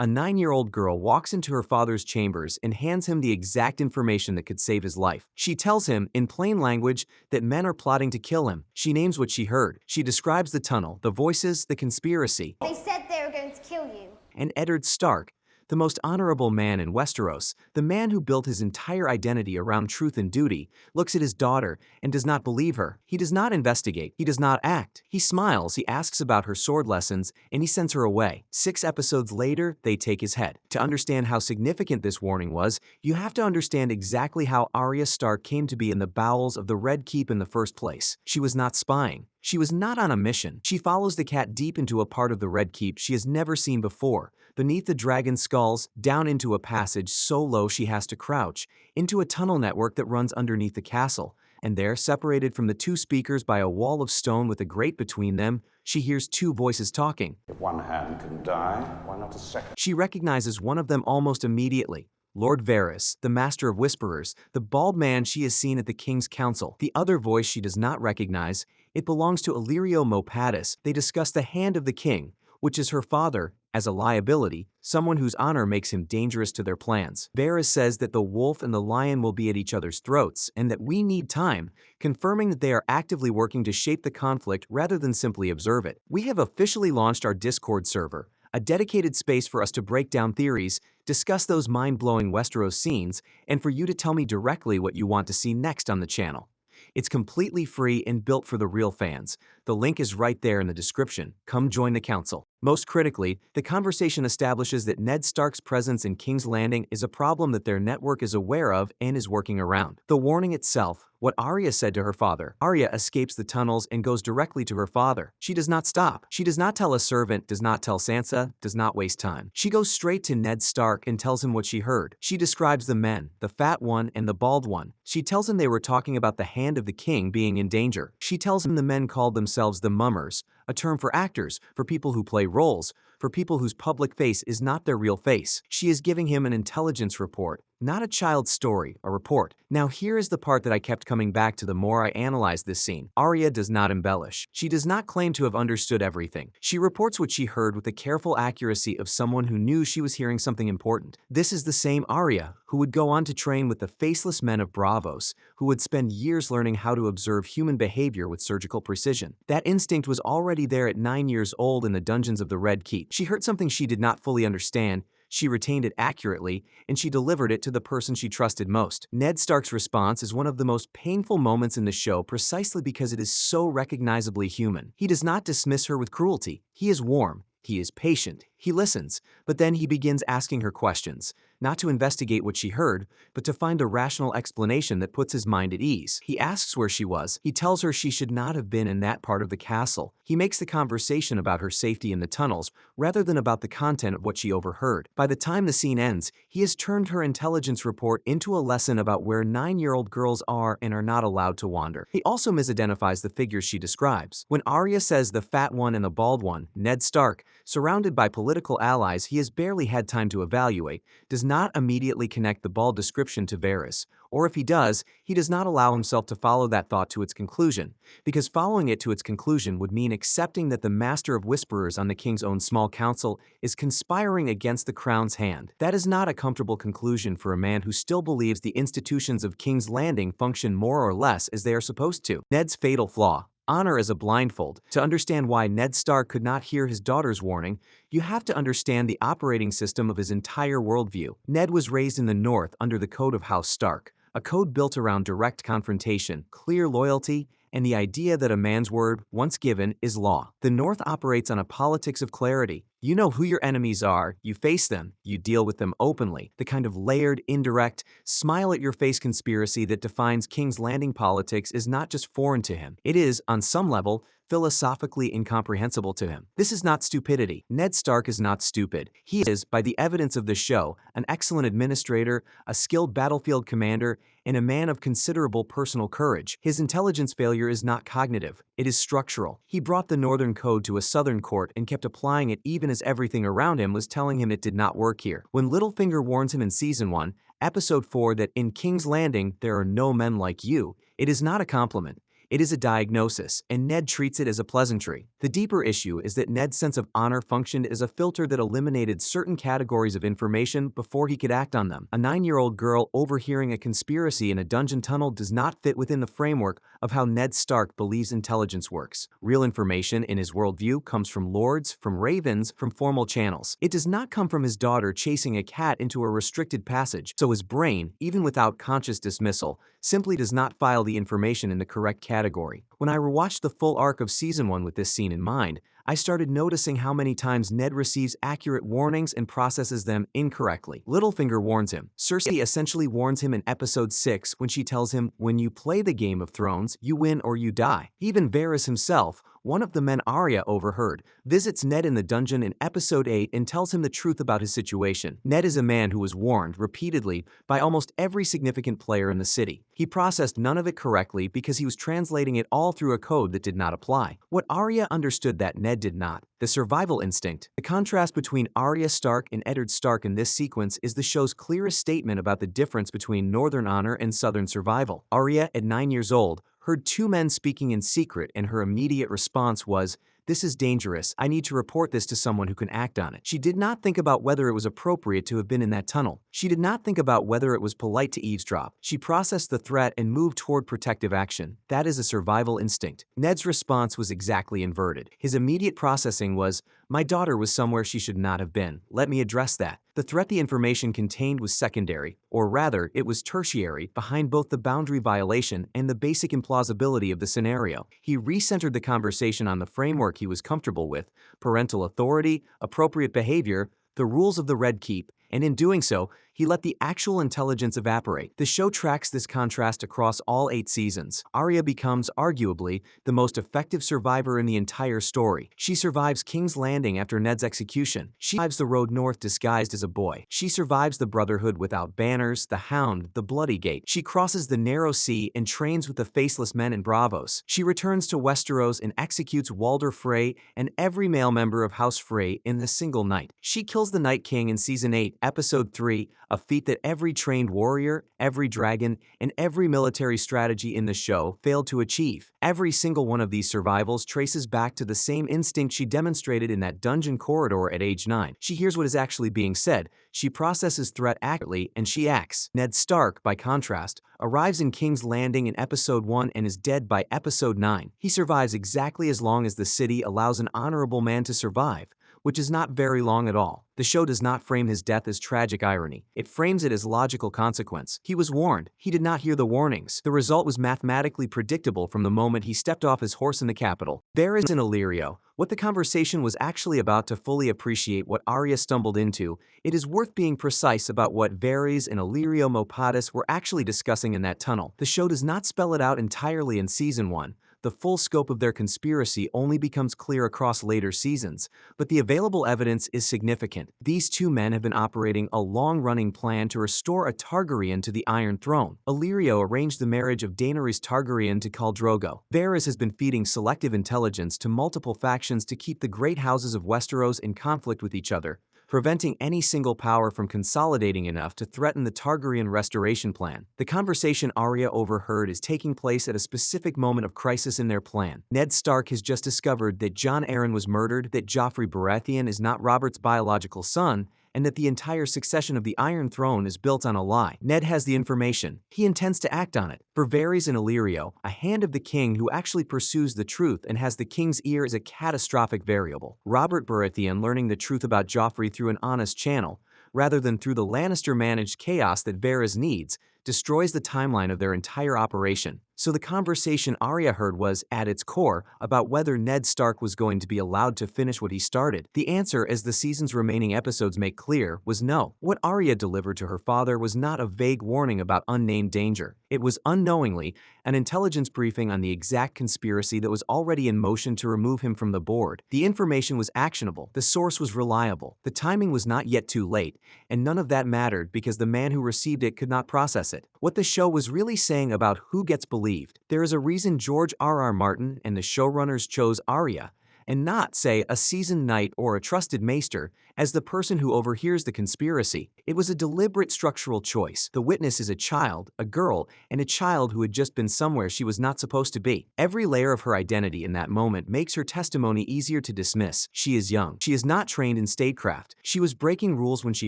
A 9-year-old girl walks into her father's chambers and hands him the exact information that could save his life. She tells him, in plain language, that men are plotting to kill him. She names what she heard. She describes the tunnel, the voices, the conspiracy. They said they were going to kill you. And Eddard Stark, the most honorable man in Westeros, the man who built his entire identity around truth and duty, looks at his daughter and does not believe her. He does not investigate. He does not act. He smiles, he asks about her sword lessons, and he sends her away. 6 episodes later, they take his head. To understand how significant this warning was, you have to understand exactly how Arya Stark came to be in the bowels of the Red Keep in the first place. She was not spying. She was not on a mission. She follows the cat deep into a part of the Red Keep she has never seen before, beneath the dragon skulls, down into a passage so low she has to crouch, into a tunnel network that runs underneath the castle, and there, separated from the 2 speakers by a wall of stone with a grate between them, she hears 2 voices talking. If one hand can die, why not a second? She recognizes one of them almost immediately. Lord Varys, the Master of Whisperers, the bald man she has seen at the King's Council. The other voice she does not recognize, it belongs to Illyrio Mopatis. They discuss the Hand of the King, which is her father, as a liability, someone whose honor makes him dangerous to their plans. Varys says that the wolf and the lion will be at each other's throats, and that we need time, confirming that they are actively working to shape the conflict rather than simply observe it. We have officially launched our Discord server, a dedicated space for us to break down theories, discuss those mind-blowing Westeros scenes, and for you to tell me directly what you want to see next on the channel. It's completely free and built for the real fans. The link is right there in the description. Come join the council. Most critically, the conversation establishes that Ned Stark's presence in King's Landing is a problem that their network is aware of and is working around. The warning itself, what Arya said to her father. Arya escapes the tunnels and goes directly to her father. She does not stop. She does not tell a servant, does not tell Sansa, does not waste time. She goes straight to Ned Stark and tells him what she heard. She describes the men, the fat one and the bald one. She tells him they were talking about the Hand of the King being in danger. She tells him the men called themselves the Mummers, a term for actors, for people who play roles, for people whose public face is not their real face. She is giving him an intelligence report, not a child's story, a report. Now here is the part that I kept coming back to the more I analyzed this scene. Arya does not embellish. She does not claim to have understood everything. She reports what she heard with the careful accuracy of someone who knew she was hearing something important. This is the same Arya who would go on to train with the faceless men of Bravos, who would spend years learning how to observe human behavior with surgical precision. That instinct was already there at 9 years old in the dungeons of the Red Keep. She heard something she did not fully understand, she retained it accurately, and she delivered it to the person she trusted most. Ned Stark's response is one of the most painful moments in the show precisely because it is so recognizably human. He does not dismiss her with cruelty. He is warm. He is patient. He listens, but then he begins asking her questions, not to investigate what she heard, but to find a rational explanation that puts his mind at ease. He asks where she was. He tells her she should not have been in that part of the castle. He makes the conversation about her safety in the tunnels rather than about the content of what she overheard. By the time the scene ends, he has turned her intelligence report into a lesson about where 9-year-old girls are and are not allowed to wander. He also misidentifies the figures she describes. When Arya says the fat one and the bald one, Ned Stark, surrounded by political allies he has barely had time to evaluate, does not immediately connect the bald description to Varys, or if he does, he does not allow himself to follow that thought to its conclusion, because following it to its conclusion would mean accepting that the Master of Whisperers on the King's own small council is conspiring against the Crown's hand. That is not a comfortable conclusion for a man who still believes the institutions of King's Landing function more or less as they are supposed to. Ned's fatal flaw. Honor as a blindfold. To understand why Ned Stark could not hear his daughter's warning, you have to understand the operating system of his entire worldview. Ned was raised in the North under the code of House Stark, a code built around direct confrontation, clear loyalty, and the idea that a man's word, once given, is law. The North operates on a politics of clarity. You know who your enemies are, you face them, you deal with them openly. The kind of layered, indirect, smile-at-your-face conspiracy that defines King's Landing politics is not just foreign to him. It is, on some level, philosophically incomprehensible to him. This is not stupidity. Ned Stark is not stupid. He is, by the evidence of the show, an excellent administrator, a skilled battlefield commander, and a man of considerable personal courage. His intelligence failure is not cognitive, it is structural. He brought the Northern Code to a Southern court and kept applying it even as everything around him was telling him it did not work here. When Littlefinger warns him in Season 1, Episode 4 that in King's Landing there are no men like you, it is not a compliment. It is a diagnosis, and Ned treats it as a pleasantry. The deeper issue is that Ned's sense of honor functioned as a filter that eliminated certain categories of information before he could act on them. A 9-year-old girl overhearing a conspiracy in a dungeon tunnel does not fit within the framework of how Ned Stark believes intelligence works. Real information in his worldview comes from lords, from ravens, from formal channels. It does not come from his daughter chasing a cat into a restricted passage, so his brain, even without conscious dismissal, simply does not file the information in the correct category. When I rewatched the full arc of Season 1 with this scene in mind, I started noticing how many times Ned receives accurate warnings and processes them incorrectly. Littlefinger warns him. Cersei essentially warns him in Episode 6 when she tells him, "When you play the Game of Thrones, you win or you die." Even Varys himself, one of the men Arya overheard, visits Ned in the dungeon in Episode 8 and tells him the truth about his situation. Ned is a man who was warned repeatedly by almost every significant player in the city. He processed none of it correctly because he was translating it all through a code that did not apply. What Arya understood that Ned did not: the survival instinct. The contrast between Arya Stark and Eddard Stark in this sequence is the show's clearest statement about the difference between Northern honor and Southern survival. Arya, at 9 years old, heard two men speaking in secret, and her immediate response was, "This is dangerous. I need to report this to someone who can act on it." She did not think about whether it was appropriate to have been in that tunnel. She did not think about whether it was polite to eavesdrop. She processed the threat and moved toward protective action. That is a survival instinct. Ned's response was exactly inverted. His immediate processing was, "My daughter was somewhere she should not have been. Let me address that." The threat the information contained was secondary, or rather, it was tertiary, behind both the boundary violation and the basic implausibility of the scenario. He recentered the conversation on the framework he was comfortable with: parental authority, appropriate behavior, the rules of the Red Keep, and in doing so, he let the actual intelligence evaporate. The show tracks this contrast across all 8 seasons. Arya becomes, arguably, the most effective survivor in the entire story. She survives King's Landing after Ned's execution. She survives the road north disguised as a boy. She survives the Brotherhood without banners, the Hound, the Bloody Gate. She crosses the Narrow Sea and trains with the Faceless Men and Bravos. She returns to Westeros and executes Walder Frey and every male member of House Frey in a single night. She kills the Night King in Season 8, Episode 3, a feat that every trained warrior, every dragon, and every military strategy in the show failed to achieve. Every single one of these survivals traces back to the same instinct she demonstrated in that dungeon corridor at age 9. She hears what is actually being said, she processes threat accurately, and she acts. Ned Stark, by contrast, arrives in King's Landing in Episode 1 and is dead by Episode 9. He survives exactly as long as the city allows an honorable man to survive, which is not very long at all. The show does not frame his death as tragic irony. It frames it as logical consequence. He was warned. He did not hear the warnings. The result was mathematically predictable from the moment he stepped off his horse in the capital. Varys and Illyrio. What the conversation was actually about: to fully appreciate what Arya stumbled into, it is worth being precise about what Varys and Illyrio Mopatis were actually discussing in that tunnel. The show does not spell it out entirely in Season 1. The full scope of their conspiracy only becomes clear across later seasons, but the available evidence is significant. These two men have been operating a long-running plan to restore a Targaryen to the Iron Throne. Illyrio arranged the marriage of Daenerys Targaryen to Khal Drogo. Varys has been feeding selective intelligence to multiple factions to keep the great houses of Westeros in conflict with each other, preventing any single power from consolidating enough to threaten the Targaryen restoration plan. The conversation Arya overheard is taking place at a specific moment of crisis in their plan. Ned Stark has just discovered that Jon Arryn was murdered, that Joffrey Baratheon is not Robert's biological son, and that the entire succession of the Iron Throne is built on a lie. Ned has the information. He intends to act on it. For Varys and Illyrio, a hand of the king who actually pursues the truth and has the king's ear is a catastrophic variable. Robert Baratheon learning the truth about Joffrey through an honest channel, rather than through the Lannister-managed chaos that Varys needs, destroys the timeline of their entire operation. So the conversation Arya heard was, at its core, about whether Ned Stark was going to be allowed to finish what he started. The answer, as the season's remaining episodes make clear, was no. What Arya delivered to her father was not a vague warning about unnamed danger. It was, unknowingly, an intelligence briefing on the exact conspiracy that was already in motion to remove him from the board. The information was actionable, the source was reliable, the timing was not yet too late, and none of that mattered because the man who received it could not process it. What the show was really saying about who gets believed. There is a reason George R.R. Martin and the showrunners chose Arya, and not, say, a seasoned knight or a trusted maester, as the person who overhears the conspiracy. It was a deliberate structural choice. The witness is a child, a girl, and a child who had just been somewhere she was not supposed to be. Every layer of her identity in that moment makes her testimony easier to dismiss. She is young. She is not trained in statecraft. She was breaking rules when she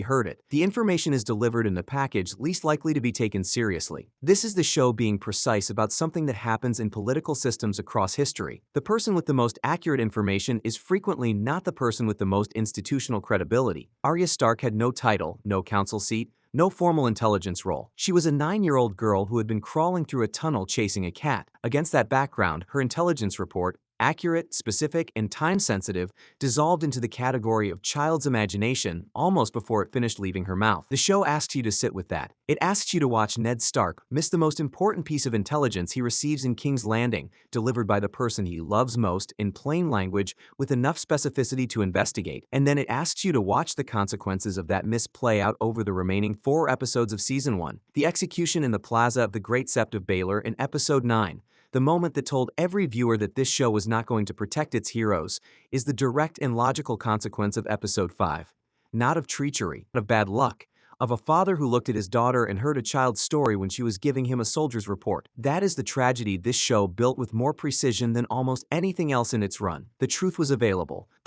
heard it. The information is delivered in the package least likely to be taken seriously. This is the show being precise about something that happens in political systems across history. The person with the most accurate information is frequently not the person with the most institutional credibility. Arya Stark had no title, no council seat, no formal intelligence role. She was a 9-year-old girl who had been crawling through a tunnel chasing a cat. Against that background, her intelligence report, accurate, specific, and time-sensitive, dissolved into the category of child's imagination almost before it finished leaving her mouth. The show asks you to sit with that. It asks you to watch Ned Stark miss the most important piece of intelligence he receives in King's Landing, delivered by the person he loves most in plain language with enough specificity to investigate, and then it asks you to watch the consequences of that miss play out over the remaining 4 episodes of Season 1. The execution in the Plaza of the Great Sept of Baelor in Episode 9, the moment that told every viewer that this show was not going to protect its heroes, is the direct and logical consequence of Episode 5. Not of treachery, but of bad luck. Of a father who looked at his daughter and heard a child's story when she was giving him a soldier's report. That is the tragedy this show built with more precision than almost anything else in its run. The truth was available. The